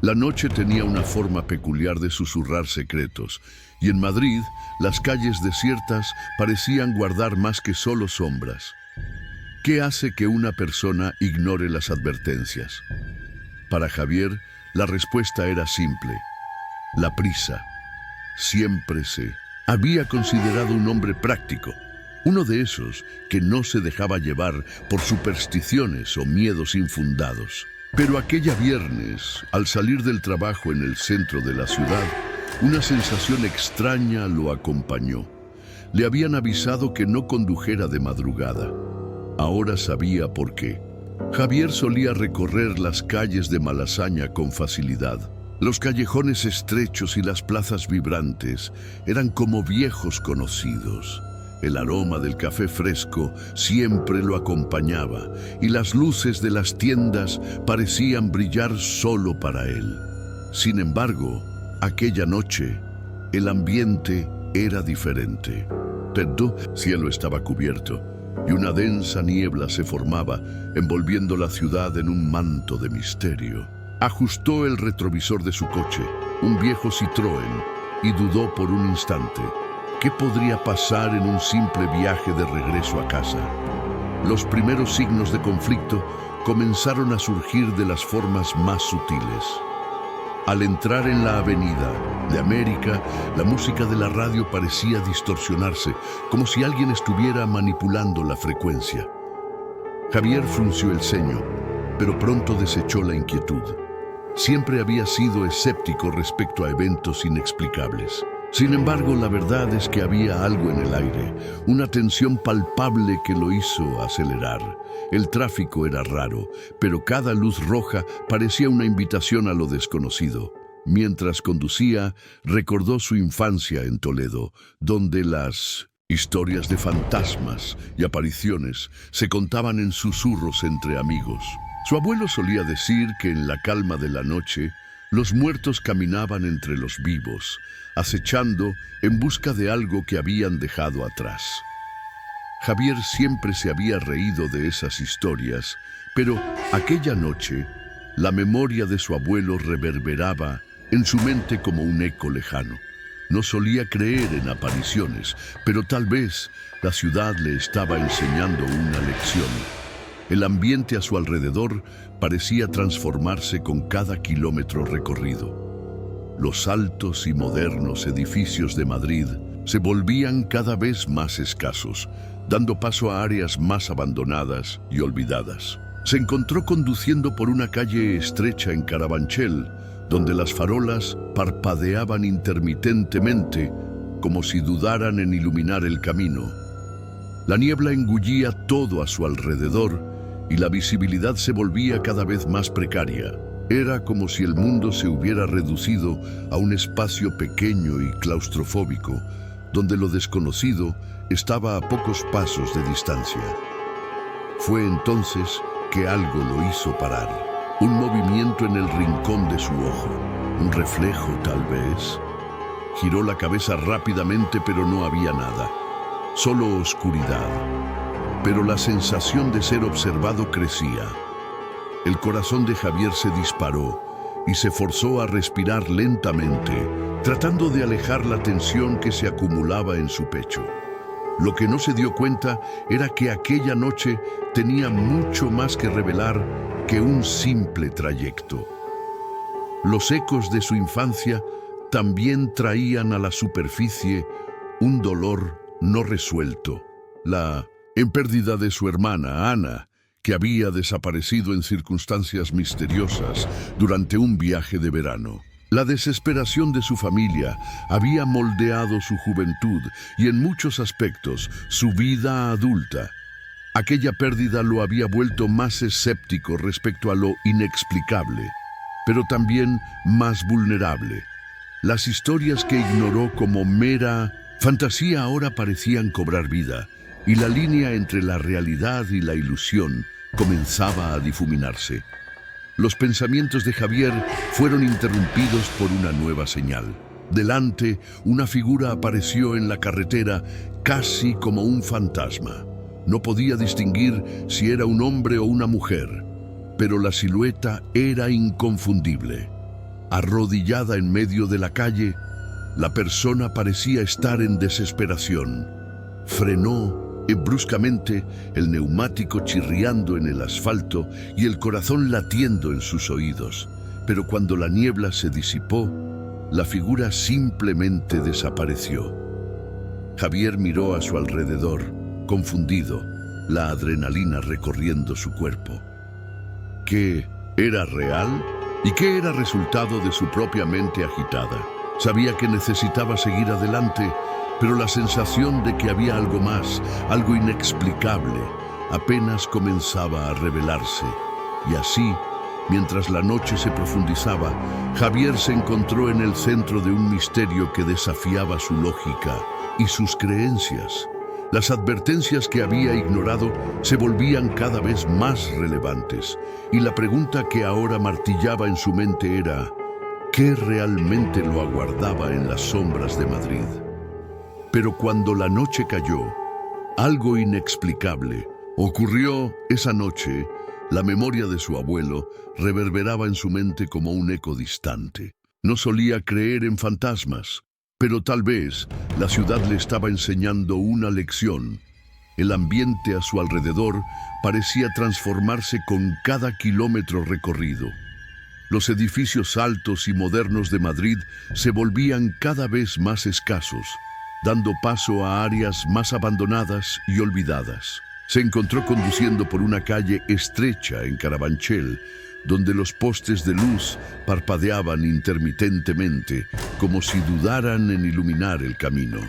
La noche tenía una forma peculiar de susurrar secretos, y en Madrid las calles desiertas parecían guardar más que solo sombras. ¿Qué hace que una persona ignore las advertencias? Para Javier, la respuesta era simple: la prisa. Siempre se había considerado un hombre práctico, uno de esos que no se dejaba llevar por supersticiones o miedos infundados. Pero aquella viernes, al salir del trabajo en el centro de la ciudad, una sensación extraña lo acompañó. Le habían avisado que no condujera de madrugada. Ahora sabía por qué. Javier solía recorrer las calles de Malasaña con facilidad. Los callejones estrechos y las plazas vibrantes eran como viejos conocidos. El aroma del café fresco siempre lo acompañaba y las luces de las tiendas parecían brillar solo para él. Sin embargo, aquella noche, el ambiente era diferente. El cielo estaba cubierto y una densa niebla se formaba, envolviendo la ciudad en un manto de misterio. Ajustó el retrovisor de su coche, un viejo Citroën, y dudó por un instante. ¿Qué podría pasar en un simple viaje de regreso a casa? Los primeros signos de conflicto comenzaron a surgir de las formas más sutiles. Al entrar en la avenida de América, la música de la radio parecía distorsionarse, como si alguien estuviera manipulando la frecuencia. Javier frunció el ceño, pero pronto desechó la inquietud. Siempre había sido escéptico respecto a eventos inexplicables. Sin embargo, la verdad es que había algo en el aire, una tensión palpable que lo hizo acelerar. El tráfico era raro, pero cada luz roja parecía una invitación a lo desconocido. Mientras conducía, recordó su infancia en Toledo, donde las historias de fantasmas y apariciones se contaban en susurros entre amigos. Su abuelo solía decir que en la calma de la noche, los muertos caminaban entre los vivos, acechando en busca de algo que habían dejado atrás. Javier siempre se había reído de esas historias, pero aquella noche, la memoria de su abuelo reverberaba en su mente como un eco lejano. No solía creer en apariciones, pero tal vez la ciudad le estaba enseñando una lección. El ambiente a su alrededor parecía transformarse con cada kilómetro recorrido. Los altos y modernos edificios de Madrid se volvían cada vez más escasos, dando paso a áreas más abandonadas y olvidadas. Se encontró conduciendo por una calle estrecha en Carabanchel, donde las farolas parpadeaban intermitentemente, como si dudaran en iluminar el camino. La niebla engullía todo a su alrededor y la visibilidad se volvía cada vez más precaria. Era como si el mundo se hubiera reducido a un espacio pequeño y claustrofóbico, donde lo desconocido estaba a pocos pasos de distancia. Fue entonces que algo lo hizo parar. Un movimiento en el rincón de su ojo, un reflejo tal vez. Giró la cabeza rápidamente, pero no había nada, solo oscuridad. Pero la sensación de ser observado crecía. El corazón de Javier se disparó y se forzó a respirar lentamente, tratando de alejar la tensión que se acumulaba en su pecho. Lo que no se dio cuenta era que aquella noche tenía mucho más que revelar que un simple trayecto. Los ecos de su infancia también traían a la superficie un dolor no resuelto. La pérdida de su hermana, Ana, que había desaparecido en circunstancias misteriosas durante un viaje de verano. La desesperación de su familia había moldeado su juventud y en muchos aspectos su vida adulta. Aquella pérdida lo había vuelto más escéptico respecto a lo inexplicable, pero también más vulnerable. Las historias que ignoró como mera fantasía ahora parecían cobrar vida, y la línea entre la realidad y la ilusión comenzaba a difuminarse. Los pensamientos de Javier fueron interrumpidos por una nueva señal. Delante, una figura apareció en la carretera casi como un fantasma. No podía distinguir si era un hombre o una mujer, pero la silueta era inconfundible. Arrodillada en medio de la calle, la persona parecía estar en desesperación. Frenó bruscamente, el neumático chirriando en el asfalto y el corazón latiendo en sus oídos. Pero cuando la niebla se disipó, la figura simplemente desapareció. Javier miró a su alrededor, confundido, la adrenalina recorriendo su cuerpo. ¿Qué era real? ¿Y qué era resultado de su propia mente agitada? Sabía que necesitaba seguir adelante, pero la sensación de que había algo más, algo inexplicable, apenas comenzaba a revelarse. Y así, mientras la noche se profundizaba, Javier se encontró en el centro de un misterio que desafiaba su lógica y sus creencias. Las advertencias que había ignorado se volvían cada vez más relevantes, y la pregunta que ahora martillaba en su mente era: ¿qué realmente lo aguardaba en las sombras de Madrid? Pero cuando la noche cayó, algo inexplicable ocurrió esa noche. La memoria de su abuelo reverberaba en su mente como un eco distante. No solía creer en fantasmas, pero tal vez la ciudad le estaba enseñando una lección. El ambiente a su alrededor parecía transformarse con cada kilómetro recorrido. Los edificios altos y modernos de Madrid se volvían cada vez más escasos, dando paso a áreas más abandonadas y olvidadas. Se encontró conduciendo por una calle estrecha en Carabanchel, donde los postes de luz parpadeaban intermitentemente, como si dudaran en iluminar el camino.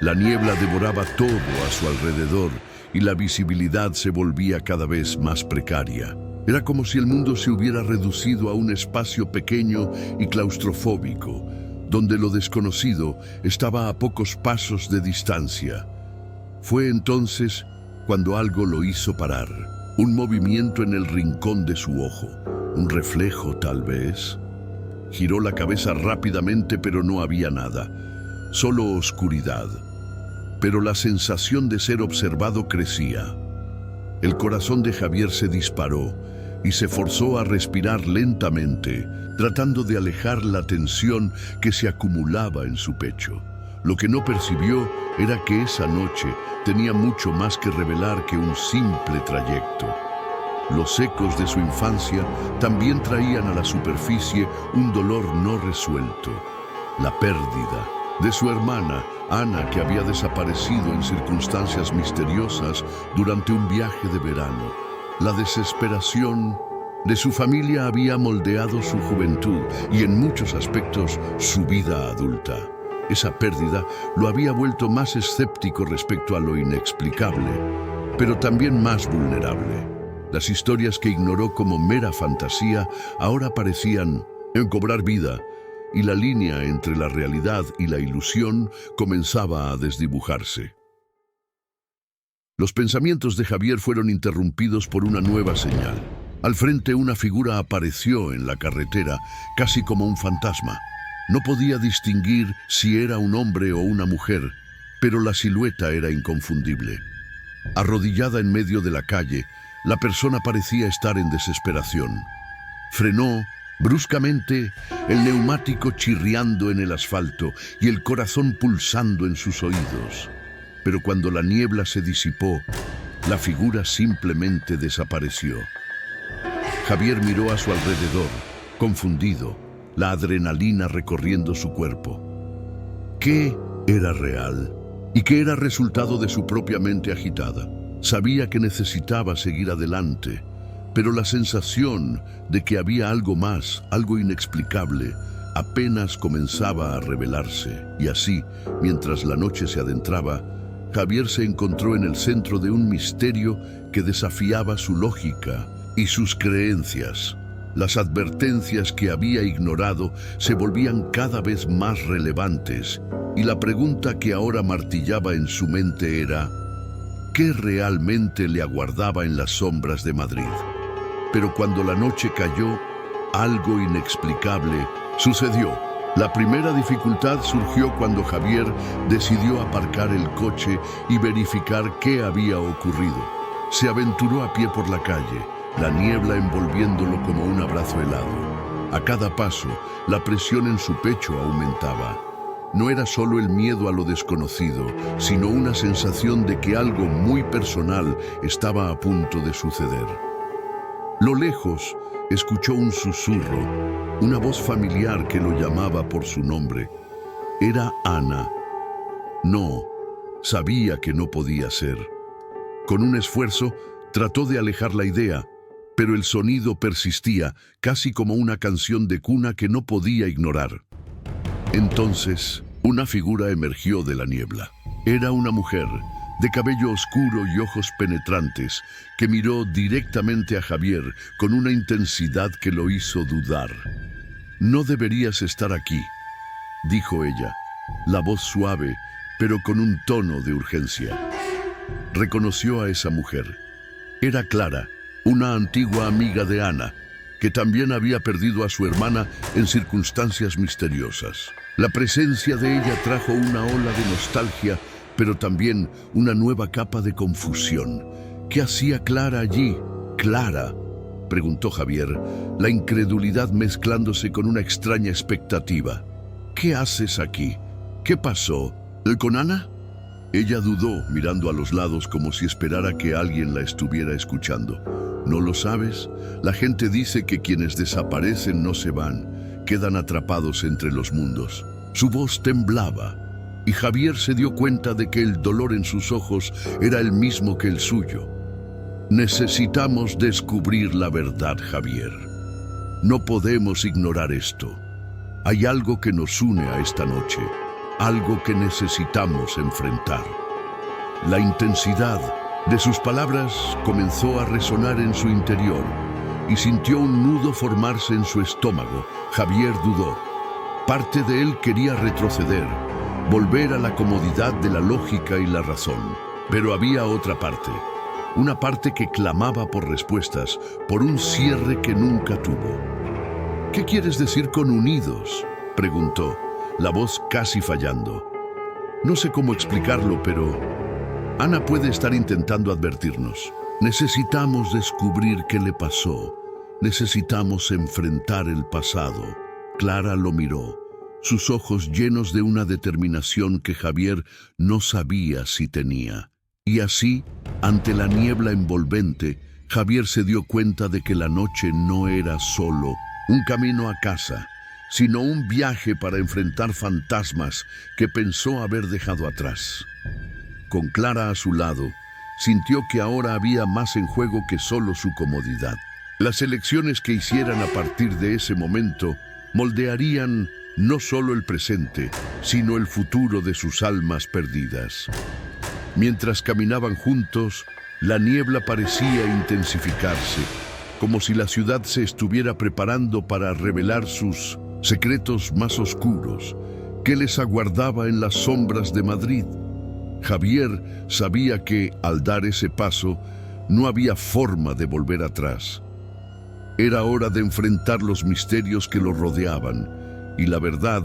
La niebla devoraba todo a su alrededor y la visibilidad se volvía cada vez más precaria. Era como si el mundo se hubiera reducido a un espacio pequeño y claustrofóbico, donde lo desconocido estaba a pocos pasos de distancia. Fue entonces cuando algo lo hizo parar. Un movimiento en el rincón de su ojo, un reflejo tal vez. Giró la cabeza rápidamente, pero no había nada, solo oscuridad. Pero la sensación de ser observado crecía. El corazón de Javier se disparó y se forzó a respirar lentamente, tratando de alejar la tensión que se acumulaba en su pecho. Lo que no percibió era que esa noche tenía mucho más que revelar que un simple trayecto. Los ecos de su infancia también traían a la superficie un dolor no resuelto. La pérdida de su hermana, Ana, que había desaparecido en circunstancias misteriosas durante un viaje de verano. La desesperación de su familia había moldeado su juventud y en muchos aspectos su vida adulta. Esa pérdida lo había vuelto más escéptico respecto a lo inexplicable, pero también más vulnerable. Las historias que ignoró como mera fantasía ahora parecían cobrar vida, y la línea entre la realidad y la ilusión comenzaba a desdibujarse. Los pensamientos de Javier fueron interrumpidos por una nueva señal. Al frente, una figura apareció en la carretera, casi como un fantasma. No podía distinguir si era un hombre o una mujer, pero la silueta era inconfundible. Arrodillada en medio de la calle, la persona parecía estar en desesperación. Frenó bruscamente, el neumático chirriando en el asfalto y el corazón pulsando en sus oídos. Pero cuando la niebla se disipó, la figura simplemente desapareció. Javier miró a su alrededor, confundido, la adrenalina recorriendo su cuerpo. ¿Qué era real? ¿Y qué era resultado de su propia mente agitada? Sabía que necesitaba seguir adelante, pero la sensación de que había algo más, algo inexplicable, apenas comenzaba a revelarse. Y así, mientras la noche se adentraba, Javier se encontró en el centro de un misterio que desafiaba su lógica y sus creencias. Las advertencias que había ignorado se volvían cada vez más relevantes, y la pregunta que ahora martillaba en su mente era: ¿qué realmente le aguardaba en las sombras de Madrid? Pero cuando la noche cayó, algo inexplicable sucedió. La primera dificultad surgió cuando Javier decidió aparcar el coche y verificar qué había ocurrido. Se aventuró a pie por la calle, la niebla envolviéndolo como un abrazo helado. A cada paso, la presión en su pecho aumentaba. No era solo el miedo a lo desconocido, sino una sensación de que algo muy personal estaba a punto de suceder. Lo lejos, escuchó un susurro, una voz familiar que lo llamaba por su nombre. Era Ana. No, sabía que no podía ser. Con un esfuerzo, trató de alejar la idea, pero el sonido persistía, casi como una canción de cuna que no podía ignorar. Entonces, una figura emergió de la niebla. Era una mujer, de cabello oscuro y ojos penetrantes, que miró directamente a Javier con una intensidad que lo hizo dudar. «No deberías estar aquí», dijo ella, la voz suave, pero con un tono de urgencia. Reconoció a esa mujer. Era Clara, una antigua amiga de Ana, que también había perdido a su hermana en circunstancias misteriosas. La presencia de ella trajo una ola de nostalgia, pero también una nueva capa de confusión. ¿Qué hacía Clara allí? «¿Clara?», preguntó Javier, la incredulidad mezclándose con una extraña expectativa. «¿Qué haces aquí? ¿Qué pasó? ¿Con Ana?». Ella dudó, mirando a los lados como si esperara que alguien la estuviera escuchando. «¿No lo sabes? La gente dice que quienes desaparecen no se van, quedan atrapados entre los mundos». Su voz temblaba, y Javier se dio cuenta de que el dolor en sus ojos era el mismo que el suyo. «Necesitamos descubrir la verdad, Javier. No podemos ignorar esto. Hay algo que nos une a esta noche, algo que necesitamos enfrentar». La intensidad de sus palabras comenzó a resonar en su interior y sintió un nudo formarse en su estómago. Javier dudó. Parte de él quería retroceder, volver a la comodidad de la lógica y la razón. Pero había otra parte, una parte que clamaba por respuestas, por un cierre que nunca tuvo. «¿Qué quieres decir con unidos?», preguntó, la voz casi fallando. «No sé cómo explicarlo, pero Ana puede estar intentando advertirnos. Necesitamos descubrir qué le pasó. Necesitamos enfrentar el pasado». Clara lo miró, sus ojos llenos de una determinación que Javier no sabía si tenía. Y así, ante la niebla envolvente, Javier se dio cuenta de que la noche no era solo un camino a casa, sino un viaje para enfrentar fantasmas que pensó haber dejado atrás. Con Clara a su lado, sintió que ahora había más en juego que solo su comodidad. Las elecciones que hicieran a partir de ese momento moldearían no solo el presente, sino el futuro de sus almas perdidas. Mientras caminaban juntos, la niebla parecía intensificarse, como si la ciudad se estuviera preparando para revelar sus secretos más oscuros. ¿Qué les aguardaba en las sombras de Madrid? Javier sabía que, al dar ese paso, no había forma de volver atrás. Era hora de enfrentar los misterios que lo rodeaban, y la verdad,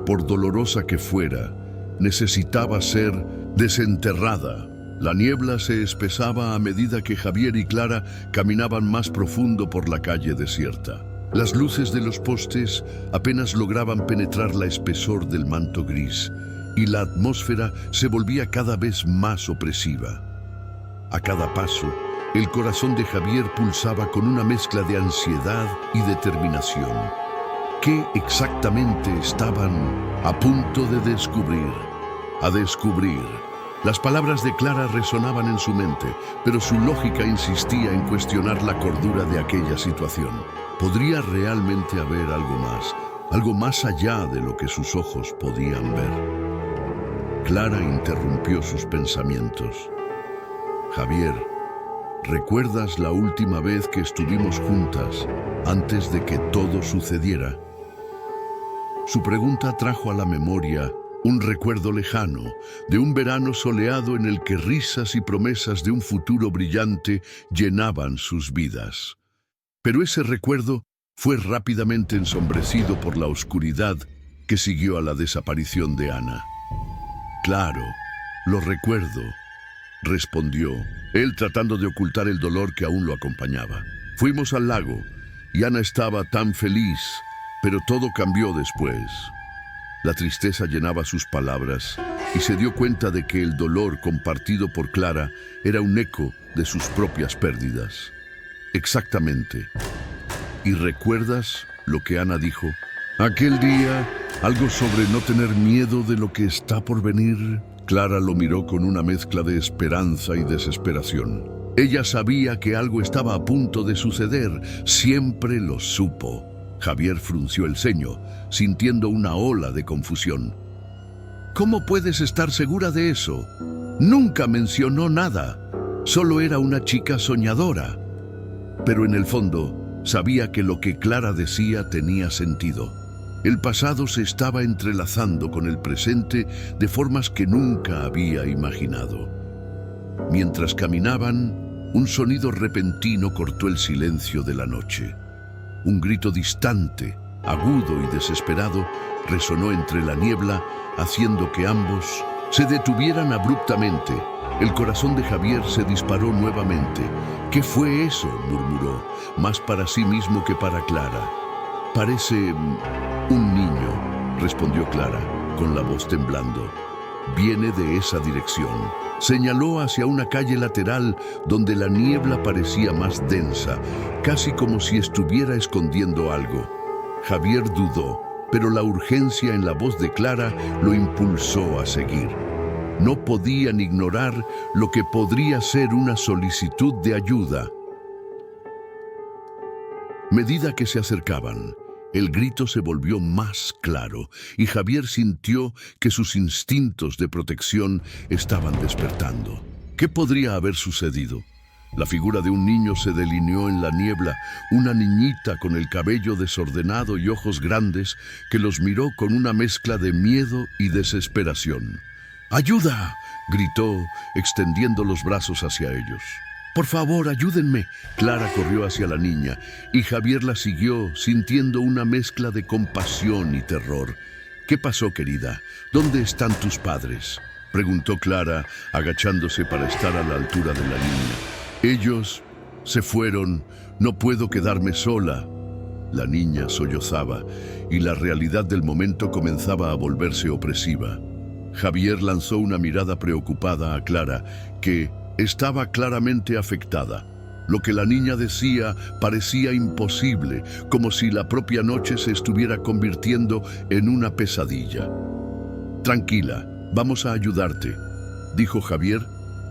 por dolorosa que fuera, necesitaba ser desenterrada. La niebla se espesaba a medida que Javier y Clara caminaban más profundo por la calle desierta. Las luces de los postes apenas lograban penetrar la espesor del manto gris, y la atmósfera se volvía cada vez más opresiva. A cada paso, el corazón de Javier pulsaba con una mezcla de ansiedad y determinación. ¿Qué exactamente estaban a punto de descubrir? A descubrir. Las palabras de Clara resonaban en su mente, pero su lógica insistía en cuestionar la cordura de aquella situación. ¿Podría realmente haber algo más allá de lo que sus ojos podían ver? Clara interrumpió sus pensamientos. «Javier, ¿recuerdas la última vez que estuvimos juntas antes de que todo sucediera?». Su pregunta trajo a la memoria un recuerdo lejano de un verano soleado en el que risas y promesas de un futuro brillante llenaban sus vidas. Pero ese recuerdo fue rápidamente ensombrecido por la oscuridad que siguió a la desaparición de Ana. «Claro, lo recuerdo», respondió, él tratando de ocultar el dolor que aún lo acompañaba. «Fuimos al lago y Ana estaba tan feliz, Pero todo cambió después. La tristeza llenaba sus palabras y se dio cuenta de que el dolor compartido por Clara era un eco de sus propias pérdidas. Exactamente. ¿Y recuerdas lo que Ana dijo? Aquel día, algo sobre no tener miedo de lo que está por venir. Clara lo miró con una mezcla de esperanza y desesperación. Ella sabía que algo estaba a punto de suceder, siempre lo supo. Javier frunció el ceño, sintiendo una ola de confusión. ¿Cómo puedes estar segura de eso? Nunca mencionó nada, solo era una chica soñadora. Pero en el fondo, sabía que lo que Clara decía tenía sentido. El pasado se estaba entrelazando con el presente de formas que nunca había imaginado. Mientras caminaban, un sonido repentino cortó el silencio de la noche. Un grito distante, agudo y desesperado, resonó entre la niebla, haciendo que ambos se detuvieran abruptamente. El corazón de Javier se disparó nuevamente. ¿Qué fue eso?, murmuró, más para sí mismo que para Clara. Parece un niño, respondió Clara, con la voz temblando. Viene de esa dirección. Señaló hacia una calle lateral donde la niebla parecía más densa, casi como si estuviera escondiendo algo. Javier dudó, pero la urgencia en la voz de Clara lo impulsó a seguir. No podían ignorar lo que podría ser una solicitud de ayuda. A medida que se acercaban, el grito se volvió más claro y Javier sintió que sus instintos de protección estaban despertando. ¿Qué podría haber sucedido? La figura de un niño se delineó en la niebla, una niñita con el cabello desordenado y ojos grandes que los miró con una mezcla de miedo y desesperación. ¡Ayuda!, gritó, extendiendo los brazos hacia ellos. «Por favor, ayúdenme». Clara corrió hacia la niña y Javier la siguió, sintiendo una mezcla de compasión y terror. «¿Qué pasó, querida? ¿Dónde están tus padres?», preguntó Clara, agachándose para estar a la altura de la niña. «Ellos se fueron. No puedo quedarme sola». La niña sollozaba y la realidad del momento comenzaba a volverse opresiva. Javier lanzó una mirada preocupada a Clara, que estaba claramente afectada. Lo que la niña decía parecía imposible, como si la propia noche se estuviera convirtiendo en una pesadilla. «Tranquila, vamos a ayudarte», dijo Javier,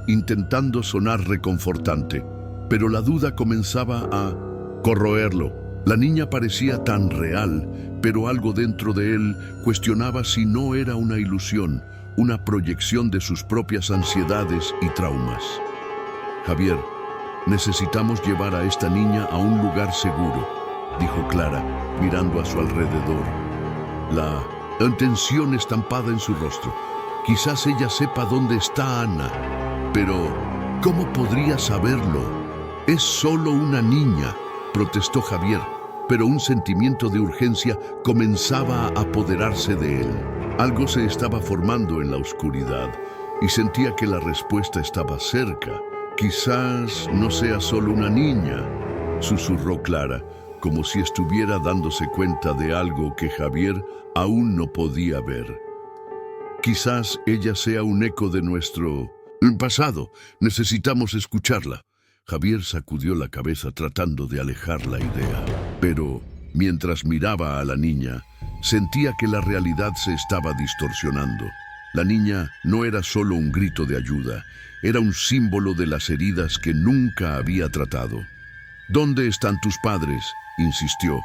intentando sonar reconfortante, pero la duda comenzaba a corroerlo. La niña parecía tan real, pero algo dentro de él cuestionaba si no era una ilusión, una proyección de sus propias ansiedades y traumas. «Javier, necesitamos llevar a esta niña a un lugar seguro», dijo Clara, mirando a su alrededor. La tensión estampada en su rostro. Quizás ella sepa dónde está Ana, pero ¿cómo podría saberlo? «Es solo una niña», protestó Javier, pero un sentimiento de urgencia comenzaba a apoderarse de él. Algo se estaba formando en la oscuridad y sentía que la respuesta estaba cerca. «Quizás no sea solo una niña», susurró Clara, como si estuviera dándose cuenta de algo que Javier aún no podía ver. «Quizás ella sea un eco de nuestro pasado. Necesitamos escucharla». Javier sacudió la cabeza tratando de alejar la idea, pero mientras miraba a la niña, sentía que la realidad se estaba distorsionando. La niña no era solo un grito de ayuda, era un símbolo de las heridas que nunca había tratado. «¿Dónde están tus padres?», insistió,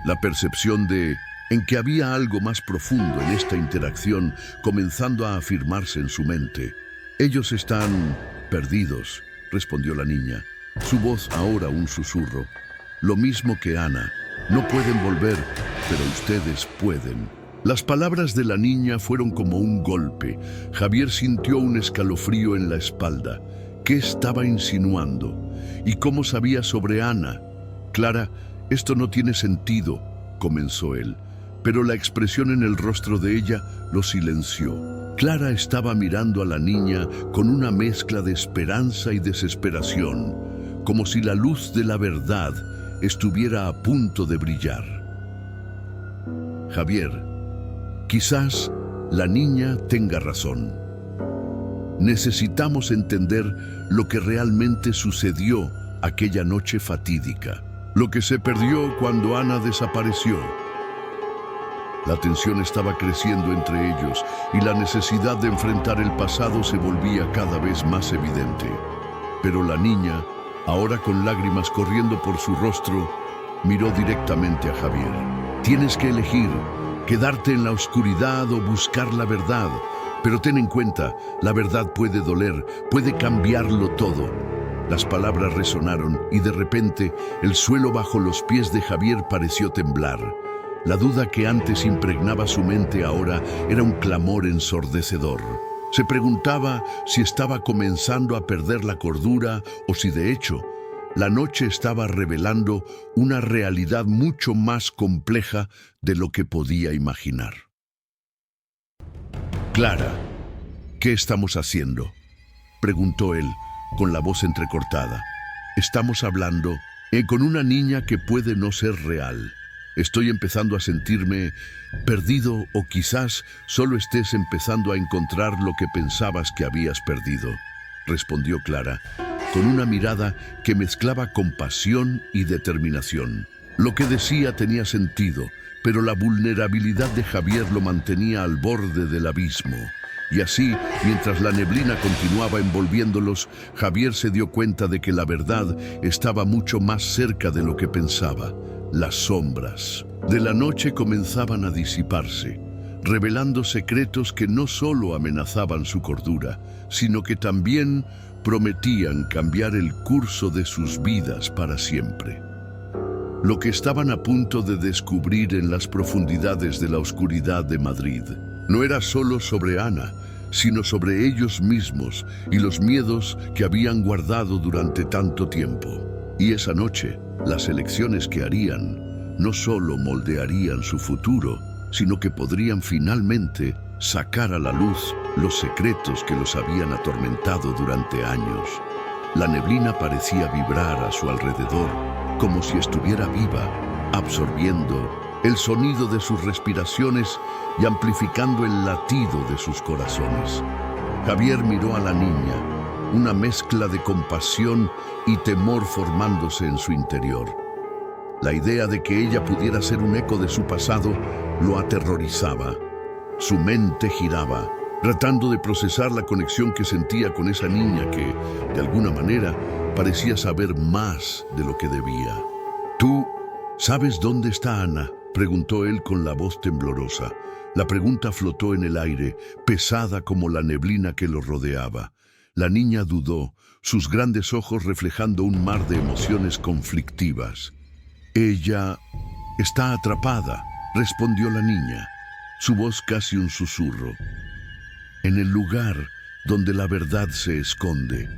la percepción en que había algo más profundo en esta interacción comenzando a afirmarse en su mente. «Ellos están perdidos», respondió la niña, su voz ahora un susurro. «Lo mismo que Ana. No pueden volver, pero ustedes pueden». Las palabras de la niña fueron como un golpe. Javier sintió un escalofrío en la espalda. ¿Qué estaba insinuando? ¿Y cómo sabía sobre Ana? «Clara, esto no tiene sentido», comenzó él, pero la expresión en el rostro de ella lo silenció. Clara estaba mirando a la niña con una mezcla de esperanza y desesperación, como si la luz de la verdad estuviera a punto de brillar. Javier, quizás la niña tenga razón. Necesitamos entender lo que realmente sucedió aquella noche fatídica, lo que se perdió cuando Ana desapareció. La tensión estaba creciendo entre ellos y la necesidad de enfrentar el pasado se volvía cada vez más evidente. Pero la niña, ahora con lágrimas corriendo por su rostro, miró directamente a Javier. Tienes que elegir, quedarte en la oscuridad o buscar la verdad. Pero ten en cuenta, la verdad puede doler, puede cambiarlo todo. Las palabras resonaron y de repente el suelo bajo los pies de Javier pareció temblar. La duda que antes impregnaba su mente ahora era un clamor ensordecedor. Se preguntaba si estaba comenzando a perder la cordura o si de hecho la noche estaba revelando una realidad mucho más compleja de lo que podía imaginar. Clara, ¿qué estamos haciendo?, preguntó él con la voz entrecortada. Estamos hablando con una niña que puede no ser real. Estoy empezando a sentirme perdido o quizás solo estés empezando a encontrar lo que pensabas que habías perdido, respondió Clara, con una mirada que mezclaba compasión y determinación. Lo que decía tenía sentido, pero la vulnerabilidad de Javier lo mantenía al borde del abismo. Y así, mientras la neblina continuaba envolviéndolos, Javier se dio cuenta de que la verdad estaba mucho más cerca de lo que pensaba. Las sombras de la noche comenzaban a disiparse, revelando secretos que no solo amenazaban su cordura, sino que también prometían cambiar el curso de sus vidas para siempre. Lo que estaban a punto de descubrir en las profundidades de la oscuridad de Madrid no era solo sobre Ana, sino sobre ellos mismos y los miedos que habían guardado durante tanto tiempo. Y esa noche, las elecciones que harían no solo moldearían su futuro, sino que podrían finalmente sacar a la luz los secretos que los habían atormentado durante años. La neblina parecía vibrar a su alrededor, como si estuviera viva, absorbiendo el sonido de sus respiraciones y amplificando el latido de sus corazones. Javier miró a la niña, una mezcla de compasión y temor formándose en su interior. La idea de que ella pudiera ser un eco de su pasado lo aterrorizaba. Su mente giraba, tratando de procesar la conexión que sentía con esa niña que, de alguna manera, parecía saber más de lo que debía. ¿Tú sabes dónde está Ana?, preguntó él con la voz temblorosa. La pregunta flotó en el aire, pesada como la neblina que lo rodeaba. La niña dudó, sus grandes ojos reflejando un mar de emociones conflictivas. Ella está atrapada, respondió la niña, su voz casi un susurro. En el lugar donde la verdad se esconde.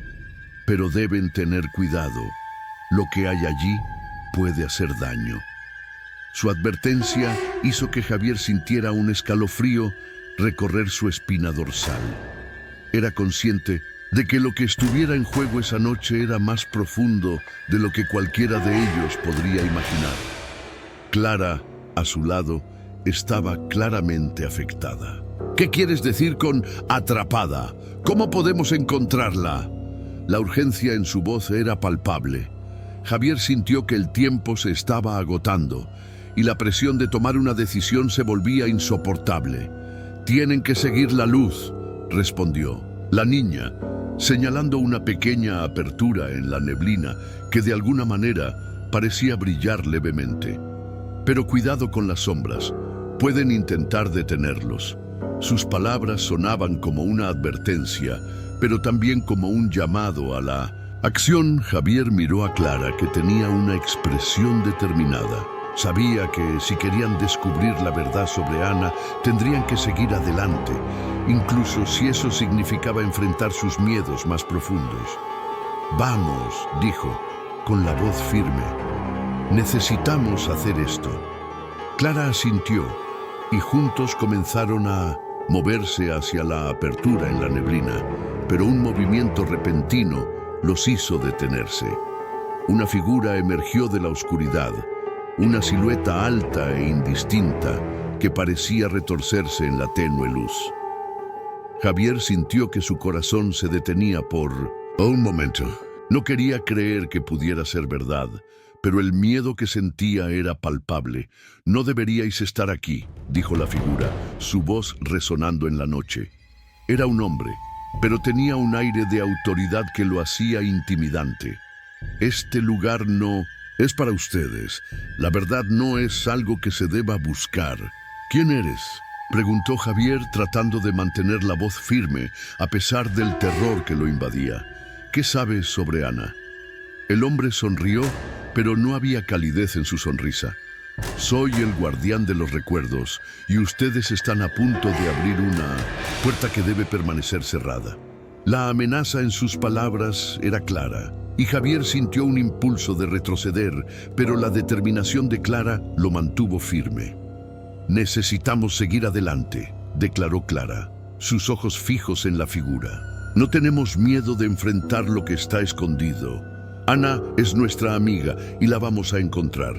Pero deben tener cuidado. Lo que hay allí puede hacer daño. Su advertencia hizo que Javier sintiera un escalofrío recorrer su espina dorsal. Era consciente de que lo que estuviera en juego esa noche era más profundo de lo que cualquiera de ellos podría imaginar. Clara, a su lado, estaba claramente afectada. ¿Qué quieres decir con atrapada? ¿Cómo podemos encontrarla? La urgencia en su voz era palpable. Javier sintió que el tiempo se estaba agotando y la presión de tomar una decisión se volvía insoportable. Tienen que seguir la luz, respondió. La niña, señalando una pequeña apertura en la neblina que de alguna manera parecía brillar levemente. Pero cuidado con las sombras, pueden intentar detenerlos. Sus palabras sonaban como una advertencia, pero también como un llamado a la acción. Javier miró a Clara, que tenía una expresión determinada. Sabía que si querían descubrir la verdad sobre Ana, tendrían que seguir adelante, incluso si eso significaba enfrentar sus miedos más profundos. Vamos, dijo, con la voz firme. Necesitamos hacer esto. Clara asintió y juntos comenzaron a moverse hacia la apertura en la neblina, pero un movimiento repentino los hizo detenerse. Una figura emergió de la oscuridad, una silueta alta e indistinta que parecía retorcerse en la tenue luz. Javier sintió que su corazón se detenía por un momento. No quería creer que pudiera ser verdad, pero el miedo que sentía era palpable. «No deberíais estar aquí», dijo la figura, su voz resonando en la noche. Era un hombre, pero tenía un aire de autoridad que lo hacía intimidante. «Este lugar no es para ustedes. La verdad no es algo que se deba buscar». «¿Quién eres?», preguntó Javier, tratando de mantener la voz firme a pesar del terror que lo invadía. «¿Qué sabes sobre Ana?». El hombre sonrió, pero no había calidez en su sonrisa. «Soy el guardián de los recuerdos y ustedes están a punto de abrir una puerta que debe permanecer cerrada». La amenaza en sus palabras era clara, y Javier sintió un impulso de retroceder, pero la determinación de Clara lo mantuvo firme. «Necesitamos seguir adelante», declaró Clara, sus ojos fijos en la figura. «No tenemos miedo de enfrentar lo que está escondido. Ana es nuestra amiga y la vamos a encontrar».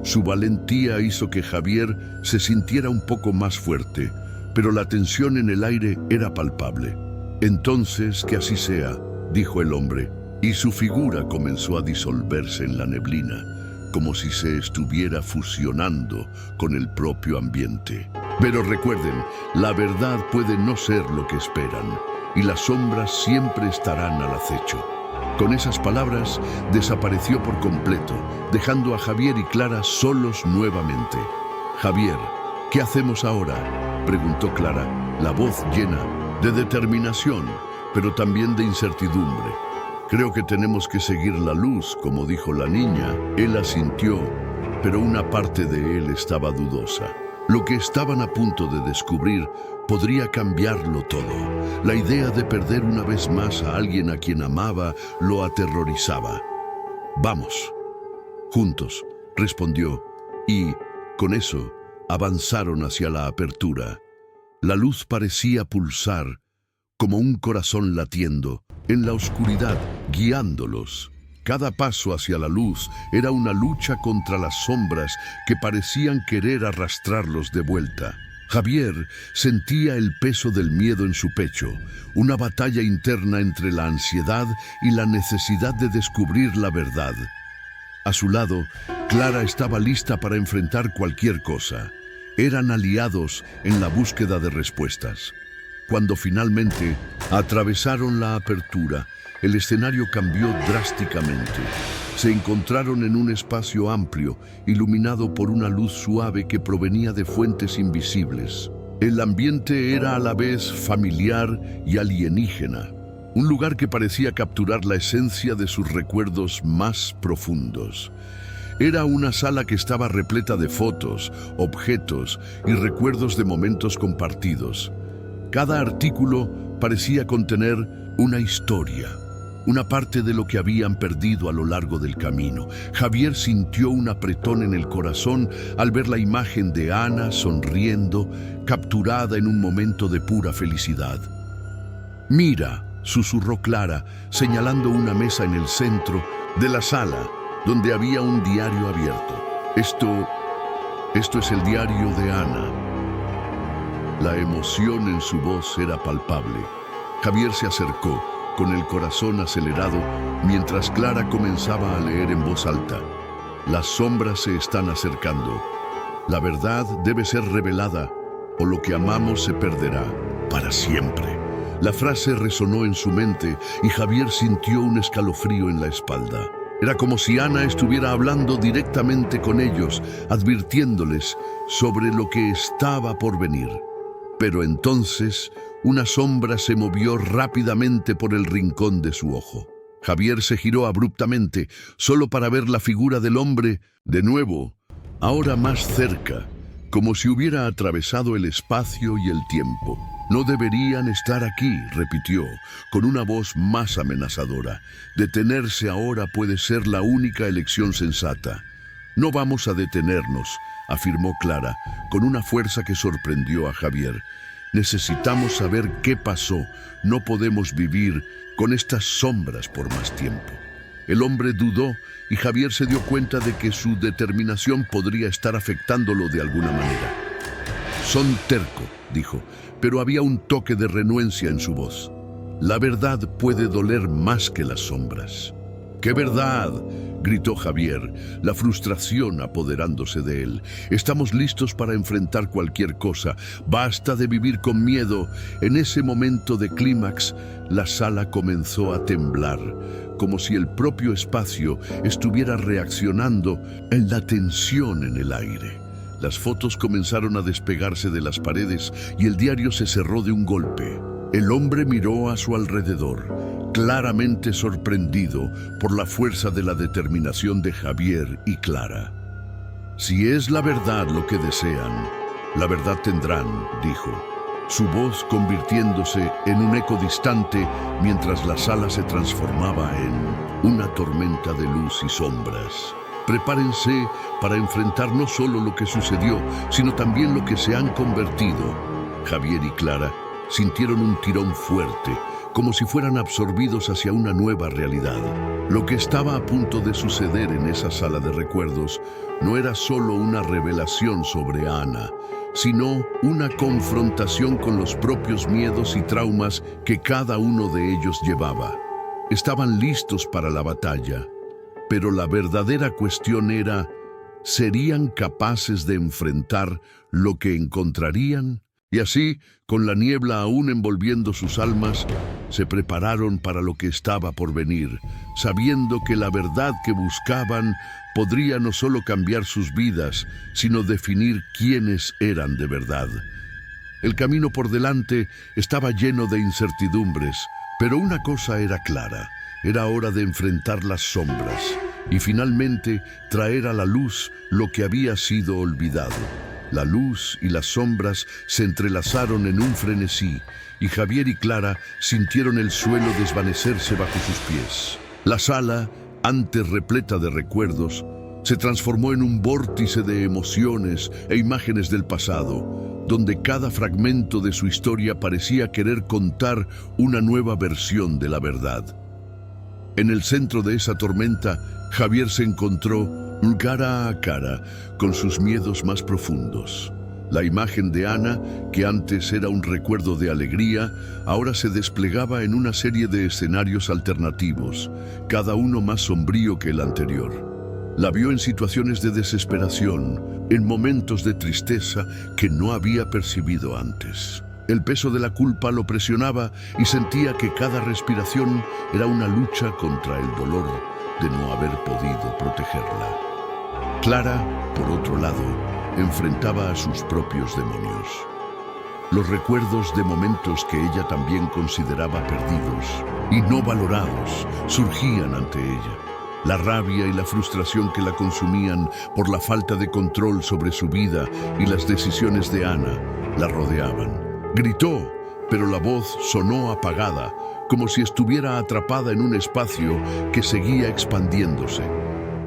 Su valentía hizo que Javier se sintiera un poco más fuerte, pero la tensión en el aire era palpable. «Entonces, que así sea», dijo el hombre, y su figura comenzó a disolverse en la neblina, como si se estuviera fusionando con el propio ambiente. Pero recuerden, la verdad puede no ser lo que esperan, y las sombras siempre estarán al acecho. Con esas palabras, desapareció por completo, dejando a Javier y Clara solos nuevamente. «Javier, ¿qué hacemos ahora?», preguntó Clara, la voz llena de determinación, pero también de incertidumbre. «Creo que tenemos que seguir la luz», como dijo la niña. Él asintió, pero una parte de él estaba dudosa. Lo que estaban a punto de descubrir podría cambiarlo todo. La idea de perder una vez más a alguien a quien amaba lo aterrorizaba. «Vamos». «Juntos», respondió, y, con eso, avanzaron hacia la apertura. La luz parecía pulsar, como un corazón latiendo, en la oscuridad, guiándolos. Cada paso hacia la luz era una lucha contra las sombras que parecían querer arrastrarlos de vuelta. Javier sentía el peso del miedo en su pecho, una batalla interna entre la ansiedad y la necesidad de descubrir la verdad. A su lado, Clara estaba lista para enfrentar cualquier cosa. Eran aliados en la búsqueda de respuestas. Cuando finalmente atravesaron la apertura, el escenario cambió drásticamente. Se encontraron en un espacio amplio, iluminado por una luz suave que provenía de fuentes invisibles. El ambiente era a la vez familiar y alienígena, un lugar que parecía capturar la esencia de sus recuerdos más profundos. Era una sala que estaba repleta de fotos, objetos y recuerdos de momentos compartidos. Cada artículo parecía contener una historia, una parte de lo que habían perdido a lo largo del camino. Javier sintió un apretón en el corazón al ver la imagen de Ana sonriendo, capturada en un momento de pura felicidad. «Mira», susurró Clara, señalando una mesa en el centro de la sala, donde había un diario abierto. Esto es el diario de Ana». La emoción en su voz era palpable. Javier se acercó, con el corazón acelerado, mientras Clara comenzaba a leer en voz alta. «Las sombras se están acercando. La verdad debe ser revelada, o lo que amamos se perderá para siempre». La frase resonó en su mente y Javier sintió un escalofrío en la espalda. Era como si Ana estuviera hablando directamente con ellos, advirtiéndoles sobre lo que estaba por venir. Pero entonces, una sombra se movió rápidamente por el rincón de su ojo. Javier se giró abruptamente, solo para ver la figura del hombre, de nuevo, ahora más cerca, como si hubiera atravesado el espacio y el tiempo. «No deberían estar aquí», repitió, con una voz más amenazadora. «Detenerse ahora puede ser la única elección sensata». «No vamos a detenernos», afirmó Clara, con una fuerza que sorprendió a Javier. «Necesitamos saber qué pasó. No podemos vivir con estas sombras por más tiempo». El hombre dudó y Javier se dio cuenta de que su determinación podría estar afectándolo de alguna manera. Son terco, dijo, pero había un toque de renuencia en su voz. La verdad puede doler más que las sombras. ¡Qué verdad!, gritó Javier, la frustración apoderándose de él. Estamos listos para enfrentar cualquier cosa. Basta de vivir con miedo. En ese momento de clímax, la sala comenzó a temblar, como si el propio espacio estuviera reaccionando en la tensión en el aire. Las fotos comenzaron a despegarse de las paredes y el diario se cerró de un golpe. El hombre miró a su alrededor, claramente sorprendido por la fuerza de la determinación de Javier y Clara. Si es la verdad lo que desean, la verdad tendrán, dijo, su voz convirtiéndose en un eco distante mientras la sala se transformaba en una tormenta de luz y sombras. Prepárense para enfrentar no solo lo que sucedió, sino también lo que se han convertido. Javier y Clara sintieron un tirón fuerte, como si fueran absorbidos hacia una nueva realidad. Lo que estaba a punto de suceder en esa sala de recuerdos no era solo una revelación sobre Ana, sino una confrontación con los propios miedos y traumas que cada uno de ellos llevaba. Estaban listos para la batalla, pero la verdadera cuestión era, ¿serían capaces de enfrentar lo que encontrarían? Y así, con la niebla aún envolviendo sus almas, se prepararon para lo que estaba por venir, sabiendo que la verdad que buscaban podría no solo cambiar sus vidas, sino definir quiénes eran de verdad. El camino por delante estaba lleno de incertidumbres, pero una cosa era clara: era hora de enfrentar las sombras y finalmente traer a la luz lo que había sido olvidado. La luz y las sombras se entrelazaron en un frenesí y Javier y Clara sintieron el suelo desvanecerse bajo sus pies. La sala, antes repleta de recuerdos, se transformó en un vórtice de emociones e imágenes del pasado, donde cada fragmento de su historia parecía querer contar una nueva versión de la verdad. En el centro de esa tormenta, Javier se encontró cara a cara con sus miedos más profundos. La imagen de Ana, que antes era un recuerdo de alegría, ahora se desplegaba en una serie de escenarios alternativos, cada uno más sombrío que el anterior. La vio en situaciones de desesperación, en momentos de tristeza que no había percibido antes. El peso de la culpa lo presionaba y sentía que cada respiración era una lucha contra el dolor de no haber podido protegerla. Clara, por otro lado, enfrentaba a sus propios demonios. Los recuerdos de momentos que ella también consideraba perdidos y no valorados surgían ante ella. La rabia y la frustración que la consumían por la falta de control sobre su vida y las decisiones de Ana la rodeaban. Gritó, pero la voz sonó apagada, como si estuviera atrapada en un espacio que seguía expandiéndose.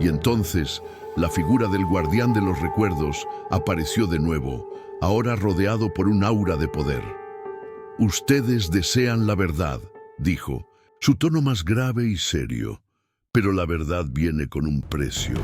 Y entonces, la figura del guardián de los recuerdos apareció de nuevo, ahora rodeado por un aura de poder. «Ustedes desean la verdad», dijo, su tono más grave y serio. «Pero la verdad viene con un precio».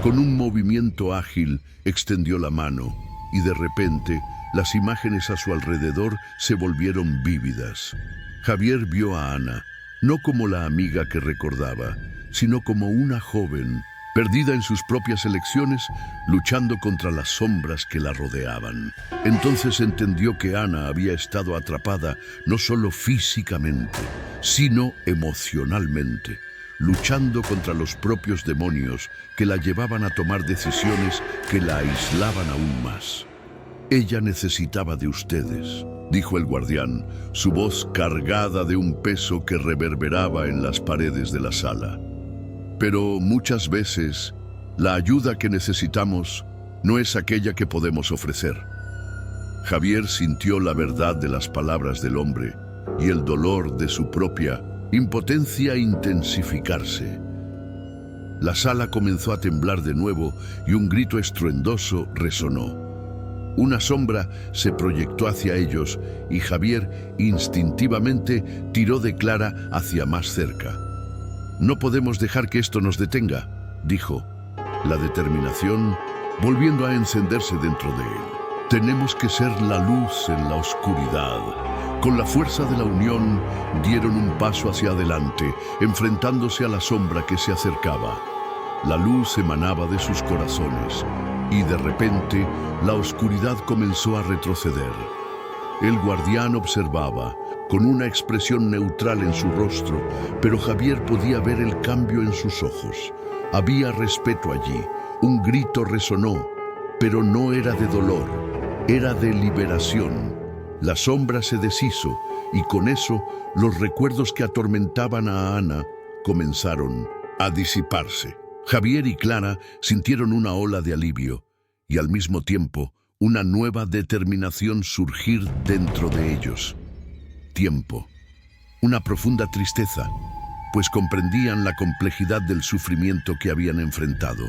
Con un movimiento ágil, extendió la mano, y de repente, las imágenes a su alrededor se volvieron vívidas. Javier vio a Ana, no como la amiga que recordaba, sino como una joven, perdida en sus propias elecciones, luchando contra las sombras que la rodeaban. Entonces entendió que Ana había estado atrapada no solo físicamente, sino emocionalmente, luchando contra los propios demonios que la llevaban a tomar decisiones que la aislaban aún más. «Ella necesitaba de ustedes», dijo el guardián, su voz cargada de un peso que reverberaba en las paredes de la sala. «Pero muchas veces, la ayuda que necesitamos no es aquella que podemos ofrecer». Javier sintió la verdad de las palabras del hombre y el dolor de su propia impotencia intensificarse. La sala comenzó a temblar de nuevo y un grito estruendoso resonó. Una sombra se proyectó hacia ellos y Javier instintivamente tiró de Clara hacia más cerca. «No podemos dejar que esto nos detenga», dijo, la determinación volviendo a encenderse dentro de él. Tenemos que ser la luz en la oscuridad. Con la fuerza de la unión, dieron un paso hacia adelante, enfrentándose a la sombra que se acercaba. La luz emanaba de sus corazones, y de repente, la oscuridad comenzó a retroceder. El guardián observaba, con una expresión neutral en su rostro, pero Javier podía ver el cambio en sus ojos. Había respeto allí, un grito resonó, pero no era de dolor, era de liberación. La sombra se deshizo, y con eso, los recuerdos que atormentaban a Ana comenzaron a disiparse. Javier y Clara sintieron una ola de alivio, y al mismo tiempo, una nueva determinación surgir dentro de ellos. Tiempo. Una profunda tristeza, pues comprendían la complejidad del sufrimiento que habían enfrentado.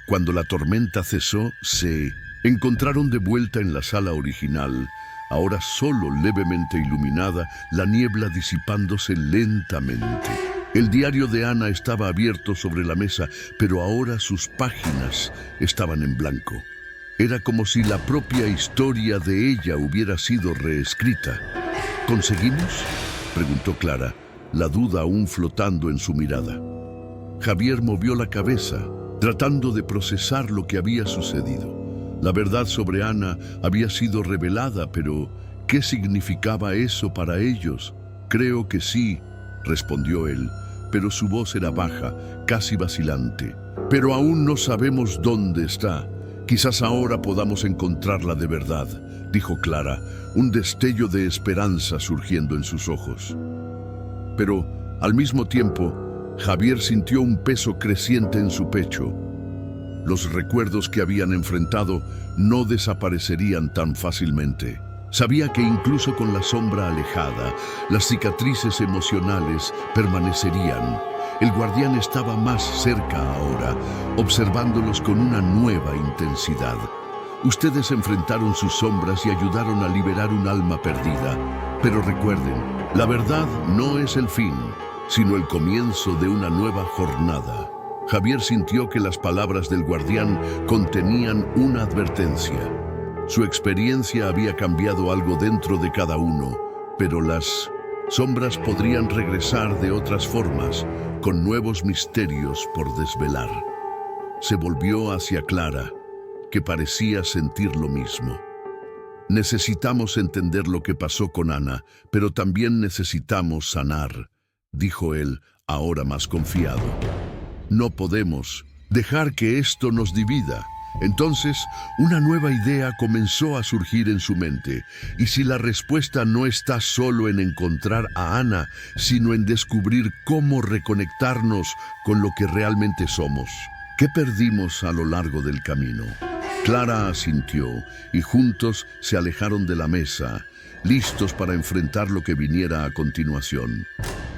Cuando la tormenta cesó, se encontraron de vuelta en la sala original, ahora solo levemente iluminada, la niebla disipándose lentamente. El diario de Ana estaba abierto sobre la mesa, pero ahora sus páginas estaban en blanco. Era como si la propia historia de ella hubiera sido reescrita. ¿Conseguimos?, preguntó Clara, la duda aún flotando en su mirada. Javier movió la cabeza, tratando de procesar lo que había sucedido. La verdad sobre Ana había sido revelada, pero ¿qué significaba eso para ellos? Creo que sí, respondió él, pero su voz era baja, casi vacilante. Pero aún no sabemos dónde está. Quizás ahora podamos encontrarla de verdad, dijo Clara, un destello de esperanza surgiendo en sus ojos. Pero, al mismo tiempo, Javier sintió un peso creciente en su pecho. Los recuerdos que habían enfrentado no desaparecerían tan fácilmente. Sabía que incluso con la sombra alejada, las cicatrices emocionales permanecerían. El guardián estaba más cerca ahora, observándolos con una nueva intensidad. Ustedes enfrentaron sus sombras y ayudaron a liberar un alma perdida. Pero recuerden, la verdad no es el fin, sino el comienzo de una nueva jornada. Javier sintió que las palabras del guardián contenían una advertencia. Su experiencia había cambiado algo dentro de cada uno, pero las sombras podrían regresar de otras formas, con nuevos misterios por desvelar. Se volvió hacia Clara, que parecía sentir lo mismo. Necesitamos entender lo que pasó con Ana, pero también necesitamos sanar, dijo él, ahora más confiado. No podemos dejar que esto nos divida. Entonces, una nueva idea comenzó a surgir en su mente. ¿Y si la respuesta no está solo en encontrar a Ana, sino en descubrir cómo reconectarnos con lo que realmente somos? ¿Qué perdimos a lo largo del camino? Clara asintió y juntos se alejaron de la mesa, listos para enfrentar lo que viniera a continuación.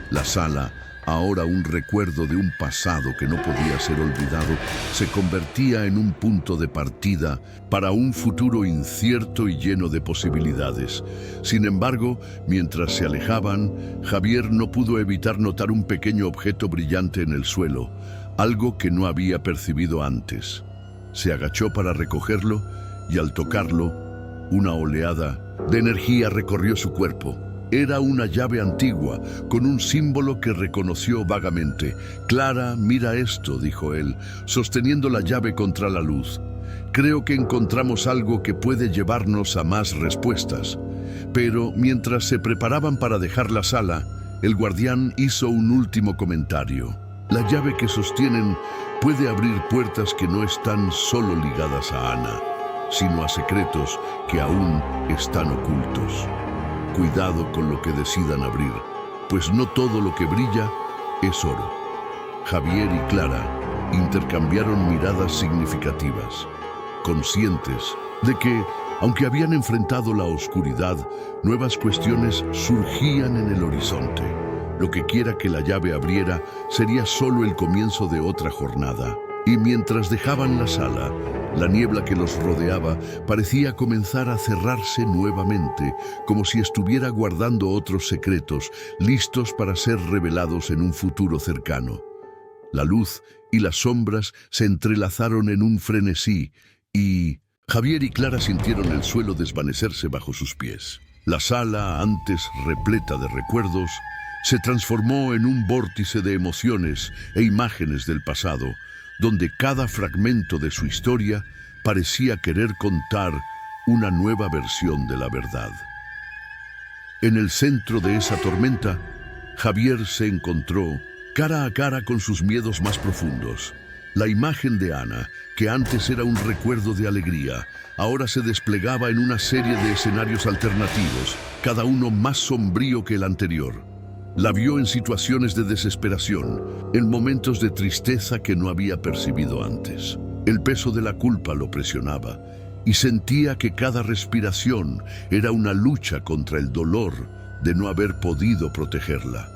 La sala, ahora un recuerdo de un pasado que no podía ser olvidado, se convertía en un punto de partida para un futuro incierto y lleno de posibilidades. Sin embargo, mientras se alejaban, Javier no pudo evitar notar un pequeño objeto brillante en el suelo, algo que no había percibido antes. Se agachó para recogerlo y al tocarlo, una oleada de energía recorrió su cuerpo. Era una llave antigua, con un símbolo que reconoció vagamente. «Clara, mira esto», dijo él, sosteniendo la llave contra la luz. «Creo que encontramos algo que puede llevarnos a más respuestas». Pero mientras se preparaban para dejar la sala, el guardián hizo un último comentario. «La llave que sostienen puede abrir puertas que no están solo ligadas a Ana, sino a secretos que aún están ocultos. Cuidado con lo que decidan abrir, pues no todo lo que brilla es oro». Javier y Clara intercambiaron miradas significativas, conscientes de que, aunque habían enfrentado la oscuridad, nuevas cuestiones surgían en el horizonte. Lo que quiera que la llave abriera sería solo el comienzo de otra jornada. Y mientras dejaban la sala, la niebla que los rodeaba parecía comenzar a cerrarse nuevamente, como si estuviera guardando otros secretos, listos para ser revelados en un futuro cercano. La luz y las sombras se entrelazaron en un frenesí, y Javier y Clara sintieron el suelo desvanecerse bajo sus pies. La sala, antes repleta de recuerdos, se transformó en un vórtice de emociones e imágenes del pasado, donde cada fragmento de su historia parecía querer contar una nueva versión de la verdad. En el centro de esa tormenta, Javier se encontró cara a cara con sus miedos más profundos. La imagen de Ana, que antes era un recuerdo de alegría, ahora se desplegaba en una serie de escenarios alternativos, cada uno más sombrío que el anterior. La vio en situaciones de desesperación, en momentos de tristeza que no había percibido antes. El peso de la culpa lo presionaba y sentía que cada respiración era una lucha contra el dolor de no haber podido protegerla.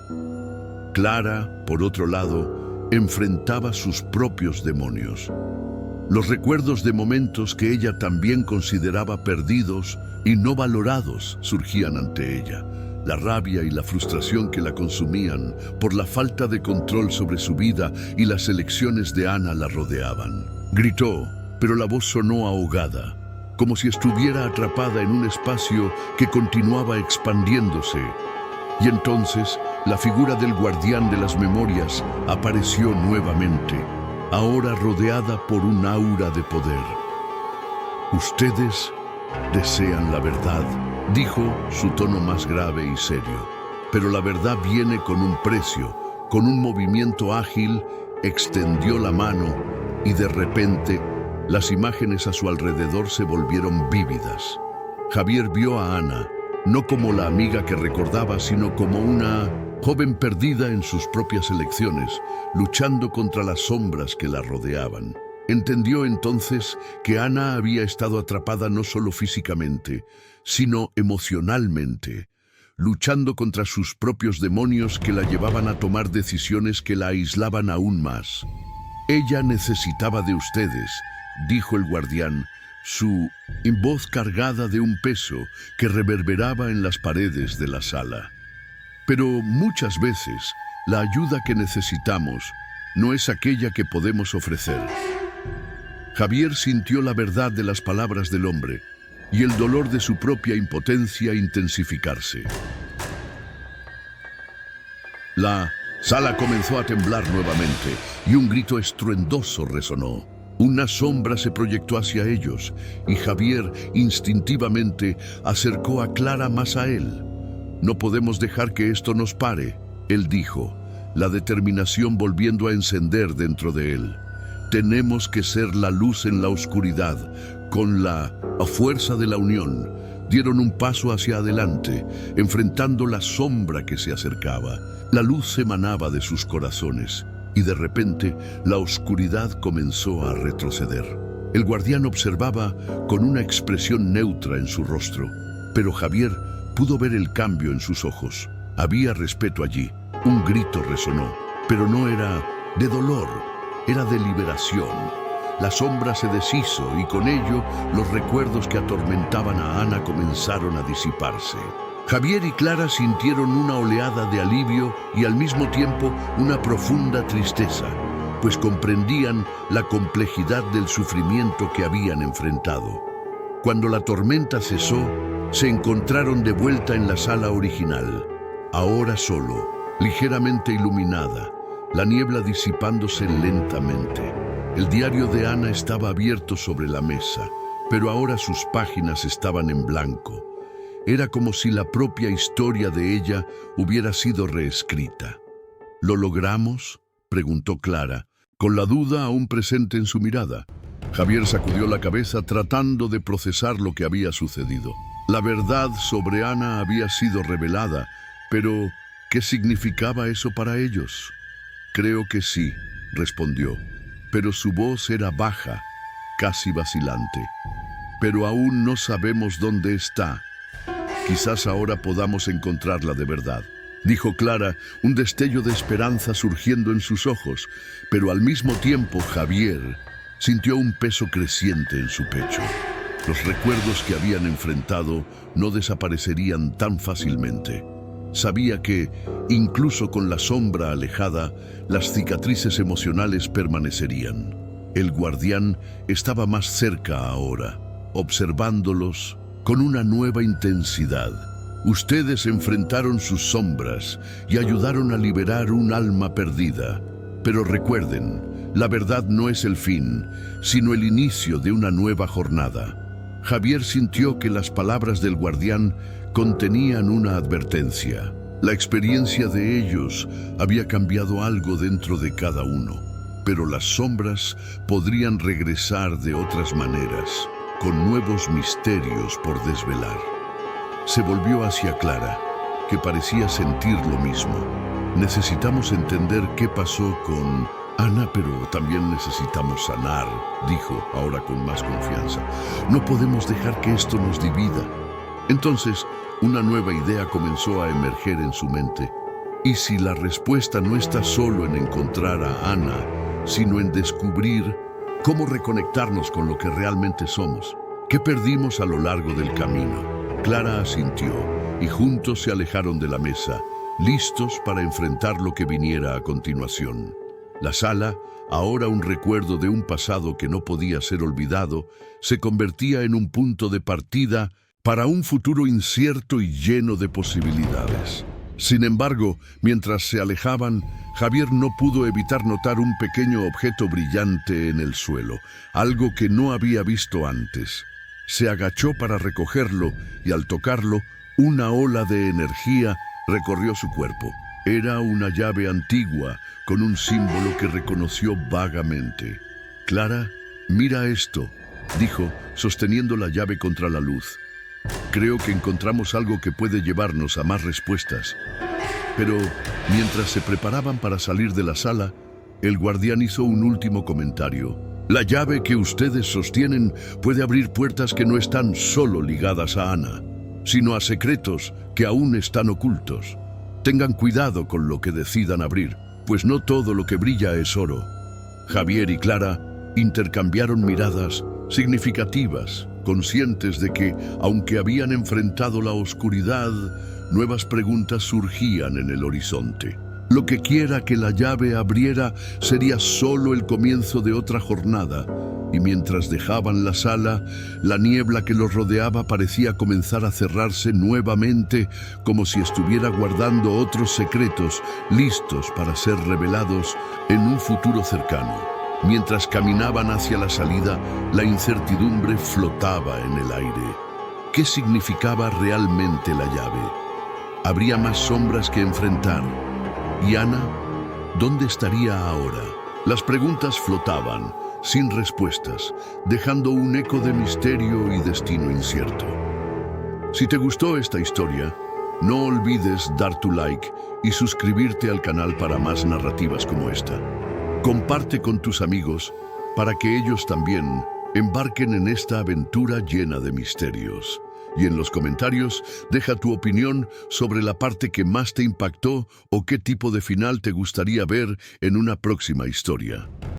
Clara, por otro lado, enfrentaba sus propios demonios. Los recuerdos de momentos que ella también consideraba perdidos y no valorados surgían ante ella. La rabia y la frustración que la consumían por la falta de control sobre su vida y las elecciones de Ana la rodeaban. Gritó, pero la voz sonó ahogada, como si estuviera atrapada en un espacio que continuaba expandiéndose. Y entonces, la figura del guardián de las memorias apareció nuevamente, ahora rodeada por un aura de poder. «Ustedes desean la verdad», dijo, su tono más grave y serio. «Pero la verdad viene con un precio». Con un movimiento ágil, extendió la mano y de repente, las imágenes a su alrededor se volvieron vívidas. Javier vio a Ana, no como la amiga que recordaba, sino como una joven perdida en sus propias elecciones, luchando contra las sombras que la rodeaban. Entendió entonces que Ana había estado atrapada no solo físicamente, sino emocionalmente, luchando contra sus propios demonios que la llevaban a tomar decisiones que la aislaban aún más. «Ella necesitaba de ustedes», dijo el guardián, su voz cargada de un peso que reverberaba en las paredes de la sala. «Pero muchas veces, la ayuda que necesitamos no es aquella que podemos ofrecer». Javier sintió la verdad de las palabras del hombre y el dolor de su propia impotencia intensificarse. La sala comenzó a temblar nuevamente y un grito estruendoso resonó. Una sombra se proyectó hacia ellos y Javier instintivamente acercó a Clara más a él. «No podemos dejar que esto nos pare», él dijo, la determinación volviendo a encender dentro de él. «Tenemos que ser la luz en la oscuridad». Con la fuerza de la unión, dieron un paso hacia adelante, enfrentando la sombra que se acercaba. La luz emanaba de sus corazones y de repente la oscuridad comenzó a retroceder. El guardián observaba con una expresión neutra en su rostro, pero Javier pudo ver el cambio en sus ojos. Había respeto allí. Un grito resonó, pero no era de dolor, era de liberación. La sombra se deshizo y con ello los recuerdos que atormentaban a Ana comenzaron a disiparse. Javier y Clara sintieron una oleada de alivio y al mismo tiempo una profunda tristeza, pues comprendían la complejidad del sufrimiento que habían enfrentado. Cuando la tormenta cesó, se encontraron de vuelta en la sala original, ahora solo, ligeramente iluminada, la niebla disipándose lentamente. El diario de Ana estaba abierto sobre la mesa, pero ahora sus páginas estaban en blanco. Era como si la propia historia de ella hubiera sido reescrita. «¿Lo logramos?», preguntó Clara, con la duda aún presente en su mirada. Javier sacudió la cabeza tratando de procesar lo que había sucedido. La verdad sobre Ana había sido revelada, pero ¿qué significaba eso para ellos? «Creo que sí», respondió, pero su voz era baja, casi vacilante. «Pero aún no sabemos dónde está. Quizás ahora podamos encontrarla de verdad», dijo Clara, un destello de esperanza surgiendo en sus ojos, pero al mismo tiempo Javier sintió un peso creciente en su pecho. Los recuerdos que habían enfrentado no desaparecerían tan fácilmente. Sabía que, incluso con la sombra alejada, las cicatrices emocionales permanecerían. El guardián estaba más cerca ahora. observándolos con una nueva intensidad. Ustedes enfrentaron sus sombras y ayudaron a liberar un alma perdida. Pero recuerden, la verdad no es el fin, sino el inicio de una nueva jornada. Javier sintió que las palabras del guardián contenían una advertencia. La experiencia de ellos había cambiado algo dentro de cada uno, pero las sombras podrían regresar de otras maneras, con nuevos misterios por desvelar. Se volvió hacia Clara, que parecía sentir lo mismo. Necesitamos entender qué pasó con Ana, pero también necesitamos sanar, dijo, ahora con más confianza. No podemos dejar que esto nos divida. Entonces, una nueva idea comenzó a emerger en su mente. ¿Y si la respuesta no está solo en encontrar a Ana, sino en descubrir cómo reconectarnos con lo que realmente somos? ¿Qué perdimos a lo largo del camino? Clara asintió y juntos se alejaron de la mesa, listos para enfrentar lo que viniera a continuación. La sala, ahora un recuerdo de un pasado que no podía ser olvidado, se convertía en un punto de partida para un futuro incierto y lleno de posibilidades. Sin embargo, mientras se alejaban, Javier no pudo evitar notar un pequeño objeto brillante en el suelo, algo que no había visto antes. Se agachó para recogerlo y al tocarlo, una ola de energía recorrió su cuerpo. Era una llave antigua con un símbolo que reconoció vagamente. «Clara, mira esto», dijo, sosteniendo la llave contra la luz. «Creo que encontramos algo que puede llevarnos a más respuestas». Pero mientras se preparaban para salir de la sala, el guardián hizo un último comentario. «La llave que ustedes sostienen puede abrir puertas que no están solo ligadas a Ana, sino a secretos que aún están ocultos. Tengan cuidado con lo que decidan abrir, pues no todo lo que brilla es oro». Javier y Clara intercambiaron miradas significativas, conscientes de que, aunque habían enfrentado la oscuridad, nuevas preguntas surgían en el horizonte. Lo que quiera que la llave abriera sería solo el comienzo de otra jornada, y mientras dejaban la sala, la niebla que los rodeaba parecía comenzar a cerrarse nuevamente, como si estuviera guardando otros secretos listos para ser revelados en un futuro cercano. Mientras caminaban hacia la salida, la incertidumbre flotaba en el aire. ¿Qué significaba realmente la llave? Habría más sombras que enfrentar. ¿Y Ana? ¿Dónde estaría ahora? Las preguntas flotaban, sin respuestas, dejando un eco de misterio y destino incierto. Si te gustó esta historia, no olvides dar tu like y suscribirte al canal para más narrativas como esta. Comparte con tus amigos para que ellos también embarquen en esta aventura llena de misterios. Y en los comentarios, deja tu opinión sobre la parte que más te impactó o qué tipo de final te gustaría ver en una próxima historia.